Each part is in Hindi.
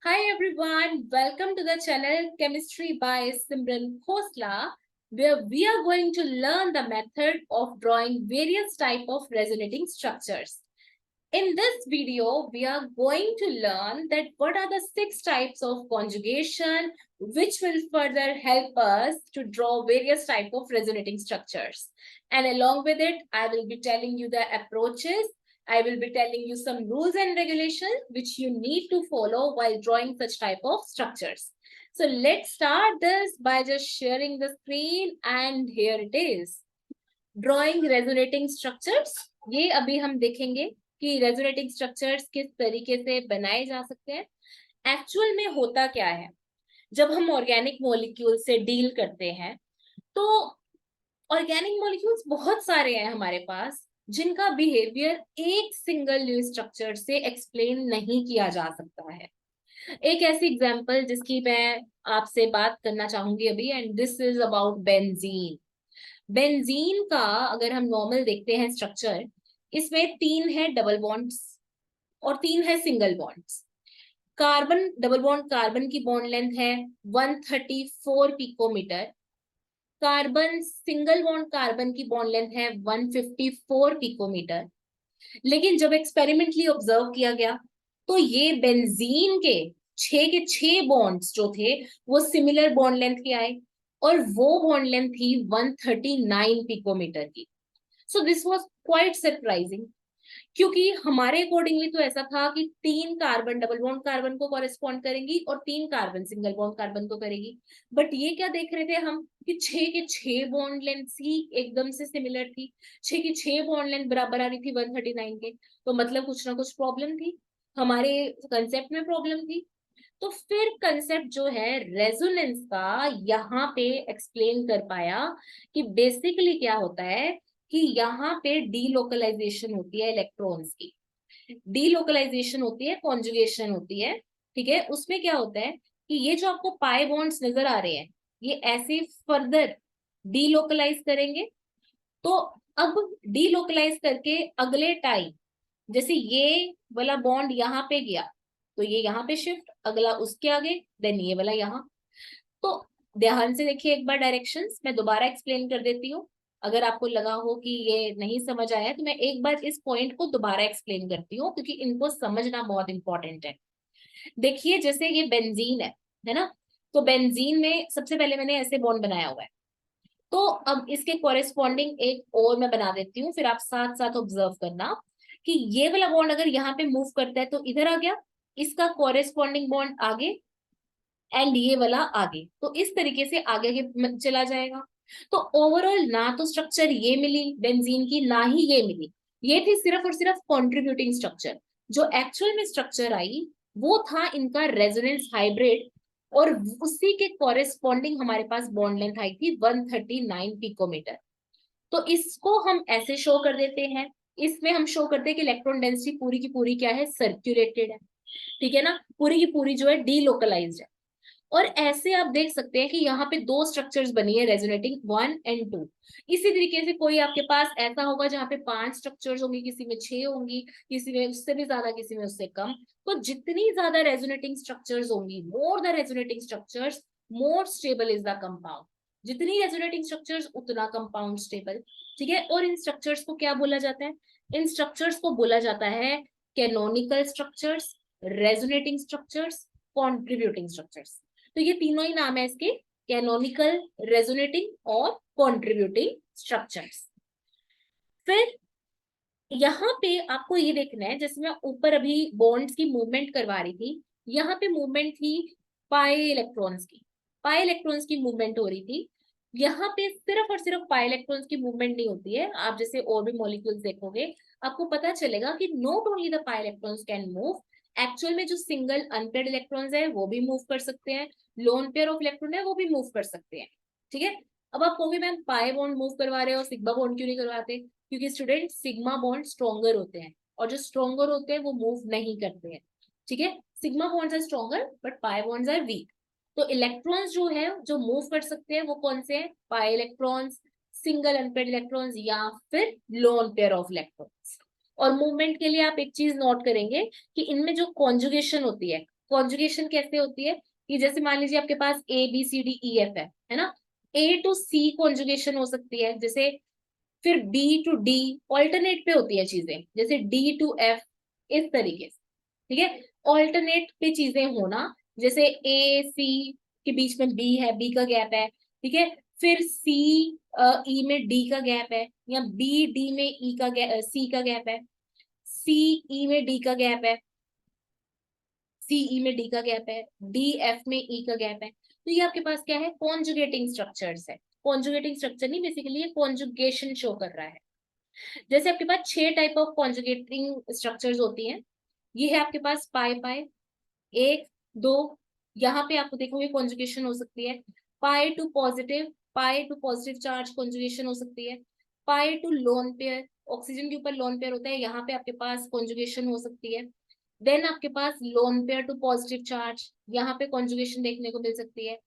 Hi everyone, welcome to the channel Chemistry by Simran Khosla, where we are going to learn the method of drawing various type of resonating structures. In this video, we are going to learn that what are the 6 types of conjugation which will further help us to draw various type of resonating structures. And along with it, I will be telling you the approaches. I will be telling you some rules and regulations which you need to follow while drawing such type of structures. So let's start this by just sharing the screen, and here it is. Drawing resonating structures. ये अभी हम देखेंगे कि रेजोनेटिंग स्ट्रक्चर्स किस तरीके से बनाए जा सकते हैं। एक्चुअल में होता क्या है, जब हम ऑर्गेनिक मॉलिक्यूल से डील करते हैं तो ऑर्गेनिक मॉलिक्यूल्स बहुत सारे हैं हमारे पास जिनका बिहेवियर एक सिंगल न्यू स्ट्रक्चर से एक्सप्लेन नहीं किया जा सकता है। एक ऐसी एग्जांपल जिसकी मैं आपसे बात करना चाहूंगी अभी, and this is about benzene. Benzene का अगर हम नॉर्मल देखते हैं स्ट्रक्चर, इसमें 3 है डबल बॉन्ड्स और 3 है single bonds. Carbon double bond carbon की बॉन्ड लेंथ है 134 picometre. Carbon single bond carbon की बॉन्ड लेंथ है 154 पिकोमीटर। लेकिन जब एक्सपेरिमेंटली ऑब्जर्व किया गया तो ये बेंजीन के 6 बॉन्ड्स जो थे वो सिमिलर बॉन्ड लेंथ के आए, और वो बॉन्ड लेंथ थी 139 पिकोमीटर की। So this was quite surprising, क्योंकि हमारे अकॉर्डिंगली तो ऐसा था कि 3 कार्बन डबल बॉन्ड कार्बन को कॉरेस्पॉन्ड करेंगी और 3 कार्बन सिंगल बॉन्ड कार्बन को करेगी। बट ये क्या देख रहे थे हम कि 6 के 6 बॉन्ड लेंथ ही एकदम से सिमिलर थी, 6 की 6 बॉन्ड लेंथ बराबर आ रही थी 139 के। तो मतलब कुछ ना कुछ प्रॉब्लम थी, हमारे कंसेप्ट में प्रॉब्लम थी। तो फिर कंसेप्ट जो है रेजोनेंस का यहाँ पे एक्सप्लेन कर पाया कि बेसिकली क्या होता है कि यहाँ पे डीलोकलाइजेशन होती है इलेक्ट्रॉन्स की, डीलोकलाइजेशन होती है, कॉन्जुगेशन होती है। ठीक है, उसमें क्या होता है कि ये जो आपको पाई बॉन्ड्स नजर आ रहे हैं ये ऐसे फर्दर डीलोकलाइज करेंगे। तो अब डीलोकलाइज करके अगले टाइम, जैसे ये वाला बॉन्ड यहाँ पे गया तो ये यहाँ पे शिफ्ट, अगला उसके आगे, देन ये वाला यहाँ। तो ध्यान से देखिए एक बार डायरेक्शंस, मैं दोबारा एक्सप्लेन कर देती हूँ। अगर आपको लगा हो कि ये नहीं समझ आया तो मैं एक बार इस पॉइंट को दोबारा एक्सप्लेन करती हूँ, क्योंकि इनको समझना बहुत इंपॉर्टेंट है। देखिए जैसे ये बेंजीन है ना, तो बेंजीन में सबसे पहले मैंने ऐसे बॉन्ड बनाया हुआ है। तो अब इसके कॉरेस्पॉन्डिंग एक और मैं बना देती हूँ, फिर आप साथ साथ ऑब्जर्व करना कि ये वाला बॉन्ड अगर यहाँ पे मूव करता है तो इधर आ गया, इसका कॉरेस्पॉन्डिंग बॉन्ड आगे, एंड ये वाला आगे, तो इस तरीके से आगे आगे चला जाएगा। तो ओवरऑल ना तो स्ट्रक्चर ये मिली बेंजीन की, ना ही ये मिली। ये थी सिर्फ और सिर्फ कॉन्ट्रीब्यूटिंग स्ट्रक्चर। जो एक्चुअल में स्ट्रक्चर आई वो था इनका रेजोनेंस हाइब्रिड, और उसी के कॉरेस्पॉन्डिंग हमारे पास बॉन्ड लेंथ आई थी 139 पिकोमीटर। तो इसको हम ऐसे शो कर देते हैं, इसमें हम शो करते हैं कि इलेक्ट्रॉन डेंसिटी पूरी की पूरी क्या है, सर्क्यूलेटेड है। ठीक है ना, पूरी की पूरी जो है डीलोकलाइज्ड है। और ऐसे आप देख सकते हैं कि यहाँ पे 2 स्ट्रक्चर्स बनी है रेजोनेटिंग 1 एंड 2। इसी तरीके से कोई आपके पास ऐसा होगा जहाँ पे 5 स्ट्रक्चर्स होंगी, किसी में 6 होंगी, किसी में उससे भी ज्यादा, किसी में उससे कम। तो जितनी ज्यादा रेजोनेटिंग स्ट्रक्चर्स होंगी, more the resonating structures more stable is the compound. जितनी रेजोनेटिंग स्ट्रक्चर्स उतना कंपाउंड स्टेबल। ठीक है, और इन स्ट्रक्चर्स को क्या बोला जाता है? इन स्ट्रक्चर्स को बोला जाता है canonical structures, resonating structures, contributing structures. तो ये तीनों ही नाम है इसके, कैनोनिकल, रेजोनेटिंग और कॉन्ट्रीब्यूटिंग स्ट्रक्चर्स। फिर यहाँ पे आपको ये देखना है, जैसे मैं ऊपर अभी बॉन्ड्स की मूवमेंट करवा रही थी, यहाँ पे मूवमेंट थी पाई इलेक्ट्रॉन्स की, पाई इलेक्ट्रॉन्स की मूवमेंट हो रही थी। यहाँ पे सिर्फ और सिर्फ पाई इलेक्ट्रॉन्स की मूवमेंट नहीं होती है, आप जैसे और भी मॉलिक्यूल्स देखोगे आपको पता चलेगा कि not only the pi electrons can move, actual में जो सिंगल अनपेयर्ड इलेक्ट्रॉन्स है वो भी मूव कर सकते हैं, लोन पेयर ऑफ इलेक्ट्रॉन है वो भी मूव कर सकते हैं। ठीक है, अब आप कहोगे मैम पाई बॉन्ड मूव करवा रहे हो, सिग्मा बॉन्ड क्यों नहीं करवाते? क्योंकि स्टूडेंट सिग्मा बॉन्ड स्ट्रॉन्गर होते हैं, और जो स्ट्रॉन्गर होते हैं वो मूव नहीं करते हैं। ठीक है, sigma bonds are stronger but pi bonds are weak. तो इलेक्ट्रॉन्स जो है जो मूव कर सकते हैं वो कौन से हैं? Pi electrons, single unpaired electrons, या फिर लोन पेयर ऑफ इलेक्ट्रॉन्स। और मूवमेंट के लिए आप एक चीज नोट करेंगे कि इनमें जो कॉन्जुगेशन होती है, कॉन्जुगेशन कैसे होती है कि जैसे मान लीजिए आपके पास ABCDEF है ना, A to C कॉन्जुगेशन हो सकती है, जैसे फिर B to D ऑल्टरनेट पे होती है चीजें, जैसे D to F, इस तरीके से, ठीक है। ऑल्टरनेट पे चीजें होना, जैसे A C के बीच में B है, B का गैप है, ठीक है। फिर C में D का गैप है, या B D में C का गैप है, C में D का गैप है, CE में D का गैप है, DF में E का गैप है। तो ये आपके पास क्या है, कॉन्जुगेटिंग स्ट्रक्चर्स है। कॉन्जुगेटिंग स्ट्रक्चर नहीं, बेसिकली ये कॉन्जुगेशन शो कर रहा है। जैसे आपके पास 6 टाइप ऑफ कॉन्जुगेटिंग स्ट्रक्चर्स होती हैं। ये है आपके पास पाई पाई, 1 2, यहाँ पे आपको देखोगे कॉन्जुगेशन हो सकती है। पाई टू पॉजिटिव चार्ज कॉन्जुगेशन हो सकती है। पाई टू लोन पेयर, ऑक्सीजन के ऊपर लोन पेयर होता है, यहाँ पे आपके पास कॉन्जुगेशन हो सकती है। देन आपके पास lone pair to positive charge, यहाँ पे कॉन्जुगेशन देखने को मिल सकती है।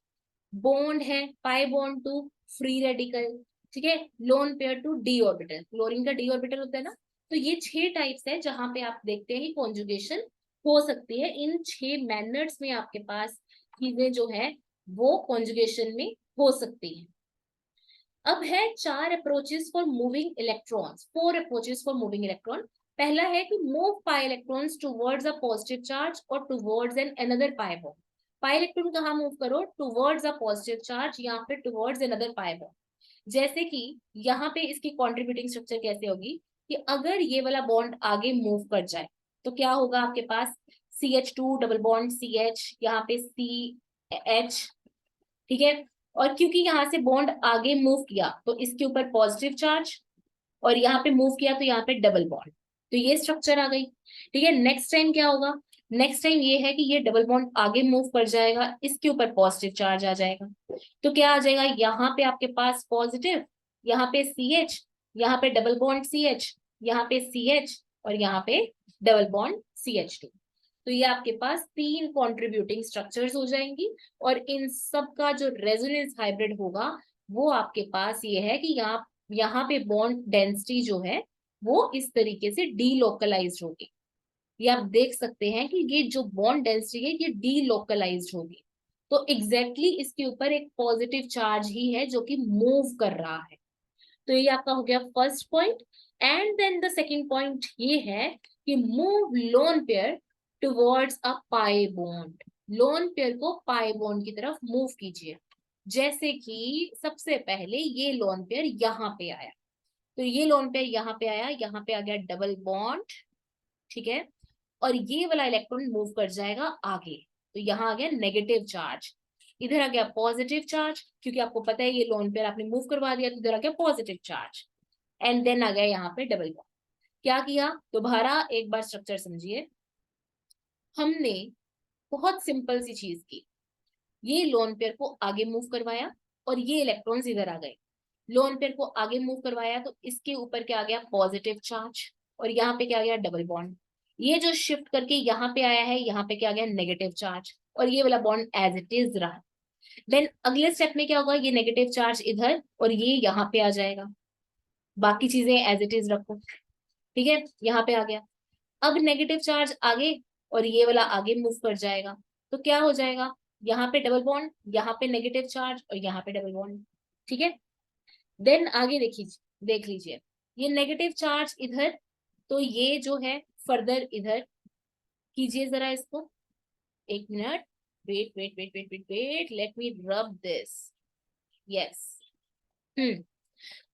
बॉन्ड है pi bond to free radical, ठीक है। Lone pair to D orbital, chlorine का डी ऑर्बिटल होता है ना। तो ये 6 टाइप्स है जहां पे आप देखते हैं कॉन्जुगेशन हो सकती है। इन 6 मैनर्स में आपके पास चीजें जो है वो कॉन्जुगेशन में हो सकती है। अब है 4 approaches for moving electrons, 4 approaches for moving electron. पहला है कि move pi electrons towards a positive charge और towards an another pi bond. Pi electron कहाँ मूव करो, टुवर्ड्स अ पॉजिटिव चार्ज या फिर टुवर्ड्स अनदर पाई बॉन्ड। जैसे कि यहाँ पे इसकी कॉन्ट्रीब्यूटिंग स्ट्रक्चर कैसे होगी कि अगर ये वाला बॉन्ड आगे मूव कर जाए तो क्या होगा आपके पास, CH2 डबल बॉन्ड CH, यहाँ पे CH, ठीक है। और क्योंकि यहाँ से बॉन्ड आगे मूव किया तो इसके ऊपर पॉजिटिव चार्ज, और यहाँ पे मूव किया तो यहाँ पे डबल बॉन्ड, तो ये स्ट्रक्चर आ गई, ठीक है। नेक्स्ट टाइम क्या होगा, नेक्स्ट टाइम ये है कि ये डबल बॉन्ड आगे मूव कर जाएगा, इसके ऊपर पॉजिटिव चार्ज आ जाएगा। तो क्या आ जाएगा, यहाँ पे आपके पास पॉजिटिव, यहाँ पे CH, यहाँ पे डबल बॉन्ड CH, यहाँ पे CH, और यहाँ पे डबल बॉन्ड CH2। तो ये आपके पास 3 कॉन्ट्रीब्यूटिंग स्ट्रक्चर्स हो जाएंगी, और इन सब का जो रेजोनेंस हाइब्रिड होगा वो आपके पास ये है कि यहाँ पे बॉन्ड डेंसिटी जो है वो इस तरीके से डीलोकलाइज्ड होगी। ये आप देख सकते हैं कि ये जो बॉन्ड डेंसिटी है ये डीलोकलाइज्ड होगी। तो एग्जैक्टली इसके ऊपर एक पॉजिटिव चार्ज ही है जो कि मूव कर रहा है। तो ये आपका हो गया first point. And then the second point ये है कि move lone pair towards a pi bond. Lone pair को पाई बॉन्ड की तरफ मूव कीजिए। जैसे कि सबसे पहले ये लोन पेयर यहाँ पे आया, तो ये लोन पेयर यहाँ पे आया, यहाँ पे आ गया डबल बॉन्ड, ठीक है। और ये वाला इलेक्ट्रॉन मूव कर जाएगा आगे, तो यहाँ आ गया नेगेटिव चार्ज, इधर आ गया पॉजिटिव चार्ज, क्योंकि आपको पता है ये लोन पेयर आपने मूव करवा दिया तो इधर आ गया पॉजिटिव चार्ज। एंड देन आ गया यहाँ पे डबल बॉन्ड। क्या किया, दोबारा एक बार स्ट्रक्चर समझिए। हमने बहुत सिंपल सी चीज की, ये लोन पेयर को आगे मूव करवाया और ये इलेक्ट्रॉन्स इधर आ गए। लोन पेयर को आगे मूव करवाया तो इसके ऊपर क्या आ गया, पॉजिटिव चार्ज, और यहाँ पे क्या आ गया, डबल बॉन्ड। ये जो शिफ्ट करके यहाँ पे आया है, यहाँ पे क्या आ गया, नेगेटिव चार्ज, और ये वाला बॉन्ड एज इट इज रहा। देन अगले स्टेप में क्या होगा, ये नेगेटिव चार्ज इधर और ये यहाँ पे आ जाएगा, बाकी चीजें एज इट इज रखो, ठीक है। यहाँ पे आ गया, अब नेगेटिव चार्ज आगे और ये वाला आगे मूव कर जाएगा, तो क्या हो जाएगा, यहाँ पे डबल बॉन्ड, यहाँ पे नेगेटिव चार्ज और यहाँ पे डबल बॉन्ड, ठीक है। देन आगे देखिए, देख लीजिए, ये नेगेटिव चार्ज इधर, तो ये जो है फर्दर इधर कीजिए जरा इसको, एक minute, wait wait wait wait wait wait, let me rub this, yes.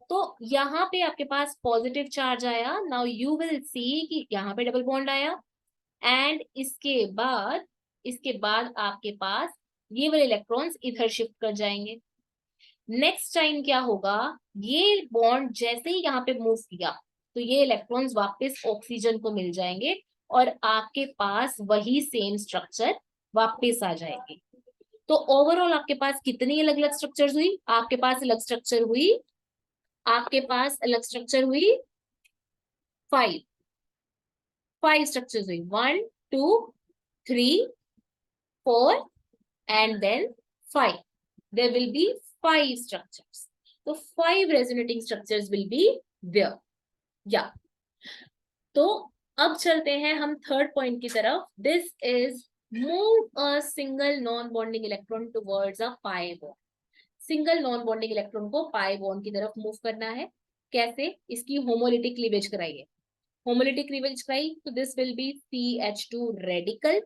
तो यहाँ पे आपके पास पॉजिटिव चार्ज आया, नाउ यू विल सी कि यहाँ पे डबल बॉन्ड आया, एंड इसके बाद आपके पास ये वाले इलेक्ट्रॉन्स इधर शिफ्ट कर जाएंगे। नेक्स्ट टाइम क्या होगा, ये बॉन्ड जैसे ही यहाँ पे मूव किया तो ये इलेक्ट्रॉन्स वापस ऑक्सीजन को मिल जाएंगे और आपके पास वही सेम स्ट्रक्चर वापस आ जाएंगे। तो ओवरऑल आपके पास कितनी अलग अलग स्ट्रक्चर्स हुई, आपके पास अलग स्ट्रक्चर हुई, आपके पास अलग स्ट्रक्चर हुई 5 स्ट्रक्चर्स हुई, 1 2 3 4 and then 5. There will be 5 structures. So 5 resonating structures will be there. Yeah. तो अब चलते हैं हम थर्ड पॉइंट की तरफ। This is move a single non-bonding electron towards a pi bond. Single non bonding electron को पाई बॉन्ड की तरफ मूव करना है. कैसे? इसकी होमोलिटिक क्लीवेज कराइए. होमोलिटिक क्लीवेज कराई तो this will be CH2 radical.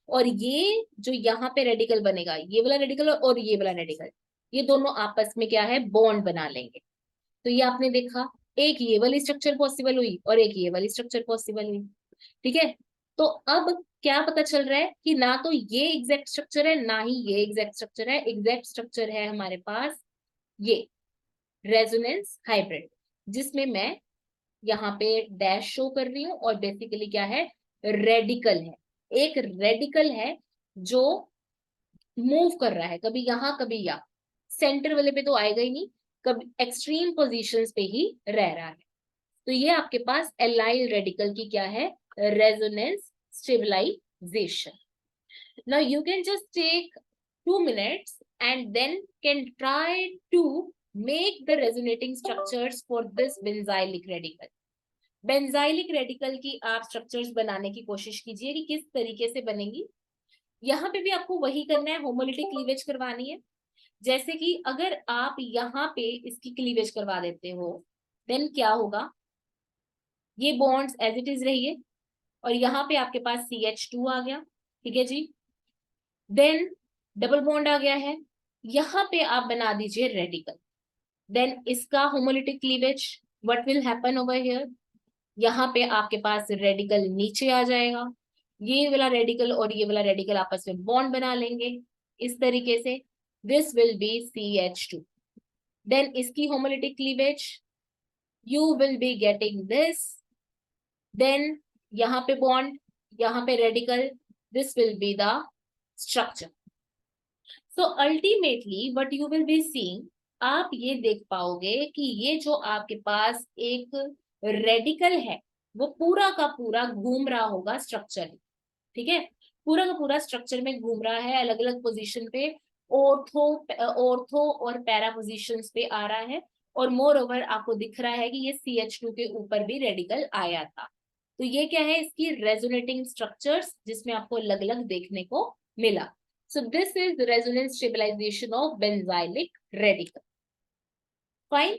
और ये जो यहाँ पे रेडिकल बनेगा, ये वाला रेडिकल और ये वाला रेडिकल, ये दोनों आपस में क्या है, बॉन्ड बना लेंगे. तो ये आपने देखा, एक ये वाली स्ट्रक्चर पॉसिबल हुई और एक ये वाली स्ट्रक्चर पॉसिबल हुई. ठीक है. तो अब क्या पता चल रहा है कि ना तो ये एग्जैक्ट स्ट्रक्चर है ना ही ये एग्जैक्ट स्ट्रक्चर है. एग्जैक्ट स्ट्रक्चर है हमारे पास ये रेजोनेंस हाइब्रिड, जिसमें मैं यहाँ पे डैश शो कर रही हूँ. और बेसिकली क्या है, रेडिकल है. एक रेडिकल है जो मूव कर रहा है, कभी यहाँ कभी यहाँ. सेंटर वाले पे तो आएगा ही नहीं, कभी एक्सट्रीम पोजीशंस पे ही रह रहा है. तो ये आपके पास एलाइल रेडिकल की क्या है, resonance stabilisation. Now you can just take 2 minutes and then can try to make the resonating structures for this benzylic radical. Benzylic radical की आप स्ट्रक्चर्स बनाने की कोशिश कीजिए कि किस तरीके से बनेगी. यहाँ पे भी आपको वही करना है, होमोलिटिक क्लीवेज करवानी है. जैसे कि अगर आप यहाँ पे इसकी क्लीवेज करवा देते हो, देन क्या होगा, ये बॉन्ड्स एज इट इज रहिए और यहाँ पे आपके पास CH2 आ गया. ठीक है जी. देन डबल बॉन्ड आ गया है, यहाँ पे आप बना दीजिए रेडिकल. देन इसका homolytic cleavage, what will happen over here, यहाँ पे आपके पास रेडिकल नीचे आ जाएगा. ये वाला रेडिकल और ये वाला रेडिकल आपस में बॉन्ड बना लेंगे इस तरीके से. This will be CH2. Then इसकी homolytic cleavage, you will be getting this. Then यहाँ पे बॉन्ड, यहाँ पे radical, this will be the structure. So ultimately what you will be seeing, आप ये देख पाओगे कि ये जो आपके पास एक रेडिकल है वो पूरा का पूरा घूम रहा होगा स्ट्रक्चर. ठीक है. पूरा का पूरा स्ट्रक्चर में घूम रहा है, अलग अलग पोजीशन पे, ऑर्थो और पैरा पोजीशंस पे आ रहा है. और मोर ओवर आपको दिख रहा है कि ये CH2 के ऊपर भी रेडिकल आया था. तो ये क्या है, इसकी रेजोनेटिंग स्ट्रक्चर्स जिसमें आपको अलग अलग देखने को मिला. So this is the resonance stabilization of benzylic radical. Fine.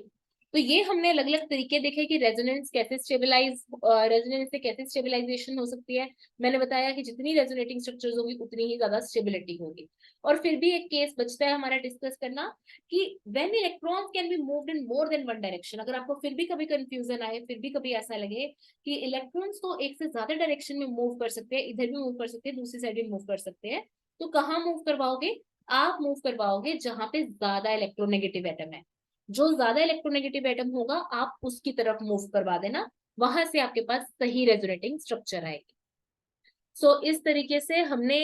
तो ये हमने अलग अलग तरीके देखे कि रेजोनेंस कैसे स्टेबलाइज, रेजोनेंस से कैसे स्टेबलाइजेशन हो सकती है. मैंने बताया कि जितनी रेजोनेटिंग स्ट्रक्चर्स होगी उतनी ही ज्यादा स्टेबिलिटी होगी. और फिर भी एक केस बचता है हमारा डिस्कस करना कि when electrons can be moved in more than one direction. अगर आपको फिर भी कभी कंफ्यूजन आए, फिर भी कभी ऐसा लगे कि इलेक्ट्रॉन्स तो एक से ज्यादा डायरेक्शन में मूव कर सकते हैं, इधर भी मूव कर सकते हैं, दूसरी साइड भी मूव कर सकते हैं, तो कहाँ मूव करवाओगे, आप मूव करवाओगे जहां पे ज्यादा इलेक्ट्रोनेगेटिव एटम है. जो ज्यादा इलेक्ट्रोनेगेटिव एटम होगा आप उसकी तरफ मूव करवा देना, वहां से आपके पास सही रेजोनेटिंग स्ट्रक्चर आएगी. सो इस तरीके से हमने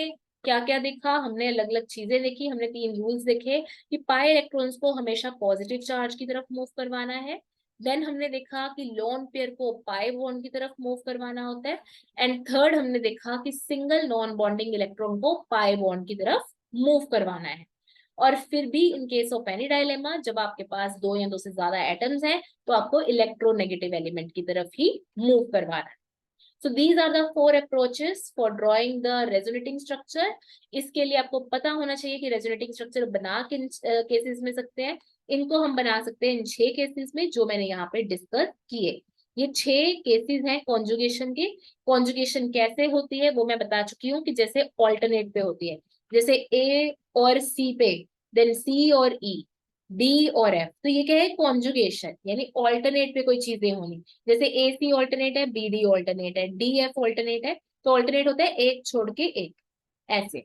क्या क्या देखा, हमने अलग अलग चीजें देखी. हमने 3 रूल्स देखे कि पाई इलेक्ट्रॉन्स को हमेशा पॉजिटिव चार्ज की तरफ मूव करवाना है. देन हमने देखा कि लोन पेयर को पाई बॉन्ड की तरफ मूव करवाना होता है. एंड थर्ड हमने देखा कि सिंगल नॉन बॉन्डिंग इलेक्ट्रॉन को पाई बॉन्ड की तरफ मूव करवाना है. और फिर भी in case of any dilemma, जब आपके पास 2 या 2 से ज्यादा एटम्स हैं, तो आपको इलेक्ट्रोनेगेटिव एलिमेंट की तरफ ही मूव करवाना है. So these are the 4 approaches for drawing the resonating structure. इसके लिए आपको पता होना चाहिए कि resonating structure बना किन केसेस में सकते हैं. इनको हम बना सकते हैं इन 6 केसेस में जो मैंने यहाँ पे डिस्कस किए. ये 6 केसेस हैं कॉन्जुगेशन के. कॉन्जुगेशन कैसे होती है वो मैं बता चुकी हूँ कि जैसे ऑल्टरनेट पे होती है, जैसे A और C पे, देन C और E, D और F. तो ये क्या है, कॉन्जुगेशन, यानी ऑल्टरनेट पे कोई चीजें होनी. जैसे AC ऑल्टरनेट है, BD ऑल्टरनेट है, DF ऑल्टरनेट है, तो ऑल्टरनेट होता है एक छोड़ के एक, ऐसे.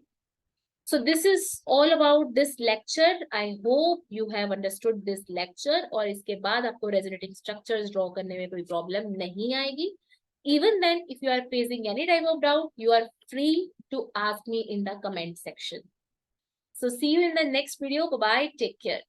So this is all about this lecture. I hope you have understood this lecture. और इसके बाद आपको resonating structures draw करने में कोई problem नहीं आएगी. Even then, if you are facing any type of doubt, you are free to ask me in the comment section. So see you in the next video. Bye bye. Take care.